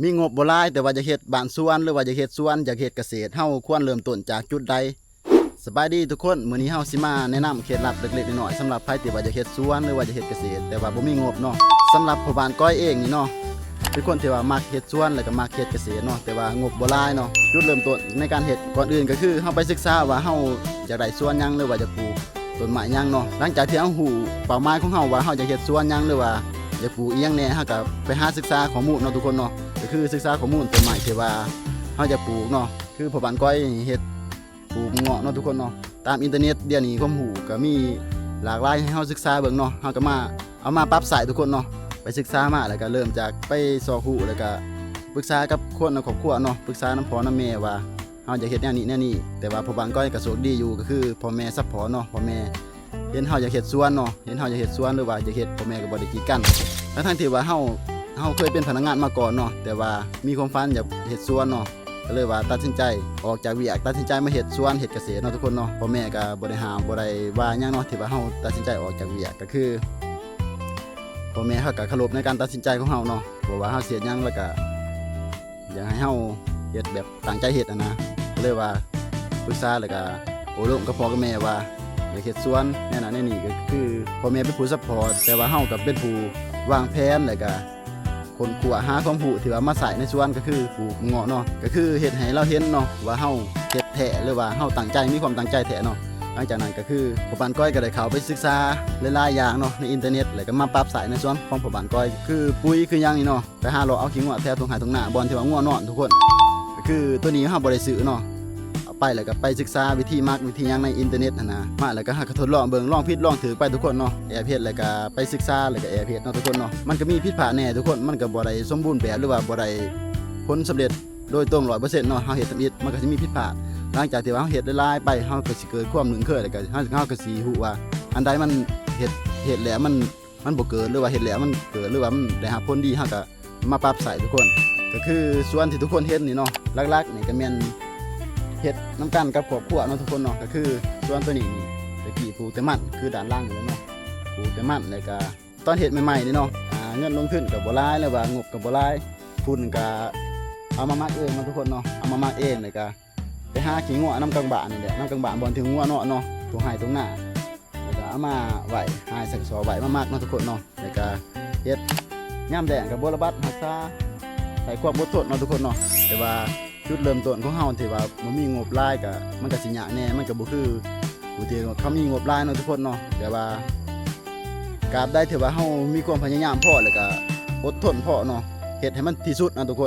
มีงบบ่หลายแต่ว่าจะเฮ็ดบ้านสวนหรือว่าจะเฮ็ดสวนอยากเฮ็ดเกษตรเฮาควรเริ่มต้นจากจุดใดสบายดีทุกคนมื้อนี้เฮาสิมาแนะนำเคล็ดลับเล็กๆน้อยๆสำหรับใครที่ว่าจะเฮ็ดสวนหรือว่าจะเฮ็ดเกษตรแต่ว่าบ่มีงบเนาะสำหรับพ่อบ้านก้อยเองนี่เนาะเป็นคนที่ว่ามักเฮ็ดสวนแล้วก็มักเฮ็ดเกษตรเนาะแต่ว่างบบ่หลายเนาะจุดเริ่มต้นในการเฮ็ดก่อนอื่นก็คือเฮาไปศึกษาว่าเฮาอยากได้สวนหยังหรือว่าจะปลูกต้นไม้หยังเนาะหลังจากที่เฮาฮู้เป้าหมายของเฮาว่าเฮาจะเฮ็ดสวนหยังหรือว่าจะปลูกอีหยังแหน่เฮาก็ไปหาศึกษาข้อมูลเนาะทุกคนเนาะก็คือศึกษาข้อมูลต้นไม้ที่ว่าเฮาจะปลูกเนาะคือพ่อบ้านก้อยเฮ็ดปลูกเงาะเนาะทุกคนเนาะตามอินเทอร์เน็ตเดี๋ยวนี้ความรู้ก็มีหลากหลายให้เฮาศึกษาเบิ่งเนาะเฮาก็มาเอามาปรับใส่ทุกคนเนาะไปศึกษามาแล้วก็เริ่มจากไปสอบรู้แล้วก็ปรึกษากับคนในครอบครัวเนาะปรึกษาน้ำพ่อน้ำแม่ว่าเฮาจะเฮ็ดแนวนี้แนวนี้แต่ว่าพ่อบ้านก้อยก็โชคดีอยู่ก็คือพ่อแม่ซัพพอร์ตเนาะพ่อแม่เห็นเฮาอยากเฮ็ดสวนเนาะเห็นเฮาอยากเฮ็ดสวนหรือว่าอยากเฮ็ดพ่อแม่ก็บ่ได้กีดกันทั้งที่ว่าเฮาเคยเป็นพนักงานมาก่อนเนาะแต่ว่ามีความฝันอยากเฮ็ดสวนเนาะก็เลยว่าตัดสินใจออกจากเวียกตัดสินใจมาเฮ็ดสวนเฮ็ดเกษตรเนาะทุกคนเนาะพ่อแม่ก็บ่ได้ห้ามบ่ได้ว่าหยังเนาะที่ว่าเฮาตัดสินใจออกจากเวียกก็คือพ่อแม่เขาก็เคารพในการตัดสินใจของเฮาเนาะบ่ว่าเฮาสิเฮ็ดหยังแล้วก็อยากให้เฮาเฮ็ดแบบตั้งใจเฮ็ดนะก็เลยว่าปรึกษาแล้วก็โอ้ร่วมกับพ่อกับแม่ว่าอยากเฮ็ดสวนแน่นอนแน่นี่ก็คือพ่อแม่เป็นผู้ซัพพอร์ตแต่ว่าเฮาก็เป็นผู้วางแผนแล้วก็คนขวหาความรู้ที่ว่ามาใส่ในสวนก็คือปลูกเงาะเนาะก็คือเฮ็ดให้เราเห็นเนาะว่าเฮาเฮ็ดแท้หรือว่าเฮาตั้งใจมีความตั้งใจแท้เนาะหลังจากนั้นก็คือพ่อบ้านก้อยก็ได้เข้าไปศึกษาหลายๆอย่างเนาะในอินเทอร์เน็ตแล้วก็มาปรับใส่ในสวนของพ่อบ้านก้อยคือปุ๋ยคือหยังนี่เนาะไปหาเลาะเอาขี้งัวแท้ตรงหาตรงหน้าบ่อนที่ว่างัวนอนทุกคนก็คือตัวนี้เฮาบ่ได้ซื้อเนาะเอาไปแล้วก็ไปศึกษาวิธีมักวิธีหยังในอินเทอร์เน็ตนะมาแล้วก็หาทดลองเบิ่งลองผิดลองถูกไปทุกคนเนาะแอบเฮ็ดแล้วก็ไปศึกษาแล้วก็แอบเฮ็ดเนาะทุกคนเนาะมันก็มีผิดพลาดแน่ทุกคนมันก็บ่ได้สมบูรณ์แบบหรือว่าบ่ได้ผลสำเร็จโดยตรง 100% เนาะเฮาเฮ็ดทำอิฐมันก็สิมีผิดพลาดหลังจากที่ว่าเฮาเฮ็ดหลายๆไปเฮาก็สิเกิดความหนึงเคยแล้วก็เฮาก็สิฮู้ว่าอันใดมันเฮ็ดแล้วมันบ่เกิดหรือว่าเฮ็ดแล้วมันเกิดหรือว่ามันได้รับผลดีเฮาก็มาปรับใส่ทุกคนก็คือส่วนที่ทุกคนเฮ็ดนี่เนาะหลักๆนี่ก็แม่นเฮ็ดน้ำกันกับครอบครัวเนาะทุกคนเนาะก็คือส่วนตัวนี้นี่ตะกี้ปลูกแต่มันคือด้านล่างนี่เนาะปลูกแต่มันแล้วก็ตอนเฮ็ดใหม่ๆนี่เนาะเงินลงทุนก็บ่หลายแล้วว่างบก็บ่หลายทุนก็เอามามักเองเนาะทุกคนเนาะเอามามักเองแล้วก็ไปหาขี้งัวน้ำกลางบ้านนี่แหละน้ำกลางบ้านบ่อนถึงงัวเนาะตรงไห้ตรงหน้าแล้วก็เอามาไว้หายสักซอไว้มามักเนาะทุกคนเนาะแล้วก็เฮ็ดย่ำแดงก็บ่ระบัดรักษาใส่ความอดทนเนาะทุกคนเนาะแต่ว่าจุดเริ่มต้นของเฮาที่ว่าบ่มีงบหลายก็มันก็สิยากแน่มันก็บ่คือผู้ที่เขามีงบหลายเนาะทุกคนเนาะแต่ว่ากราบได้ถือว่าเฮามีความพยายามพอแล้วก็อดทนพอเนาะเฮ็ดให้มันที่สุดนะทุกคน